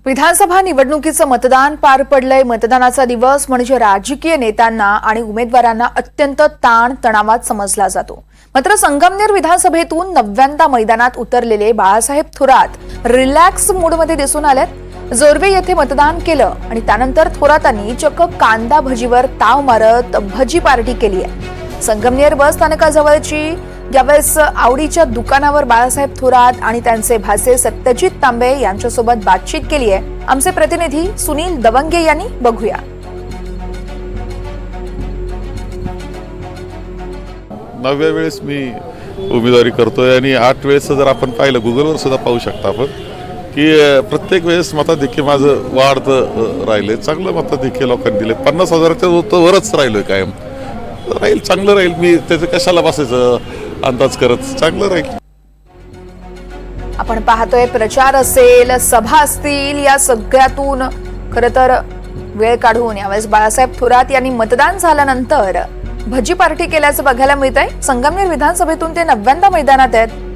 विधानसभा निवडणुकीचं मतदान पार पडलंय। मतदानाचा दिवस म्हणजे राजकीय नेत्यांना आणि उमेदवारांना अत्यंत ताण तणावात समजला जातो। मात्र संगमनेर विधानसभेतून 90व्या मैदानात उतरलेले बाळासाहेब थोरात रिलॅक्स मूडमध्ये दिसून आलेत। जोरवे येथे मतदान केलं आणि त्यानंतर थोरातांनी चक्क कांदा भजीवर ताव मारत भजी पार्टी केली आहे। संगमनेर बस स्थानकाजवळची यावेळेस आवडीच्या दुकानावर बाळासाहेब थोरात आणि त्यांचे भाचे सत्यजित तांबे यांच्यासोबत बातचीत केली आहे। आमचे प्रतिनिधी सुनील दवंगे यांनी बघूया। 9व्या वेळेस मी उमेदवारी करतोय आणि 8 वेळेस जर आपण पाहिलं गुगलवर सुद्धा पाहू शकता आपण की प्रत्येक वेळेस मताधिक्य माझं वाढतं राहिले। चांगलं मताधिक्य लोकांनी दिले। 50,000च्या वरच राहिलोय कायम। राहील, चांगलं राहील। मी त्याचं कशाला बसायचं अंदाज करत, चांगलं राहील। आपण पाहतोय प्रचार असेल, सभा असतील, या सगळ्यातून खरं तर वेळ काढून यावेळेस बाळासाहेब थोरात यांनी मतदान झाल्यानंतर भजी पार्टी केल्याचं बघायला मिळतंय। संगमनेर विधानसभेतून ते 90व्या मैदानात आहेत।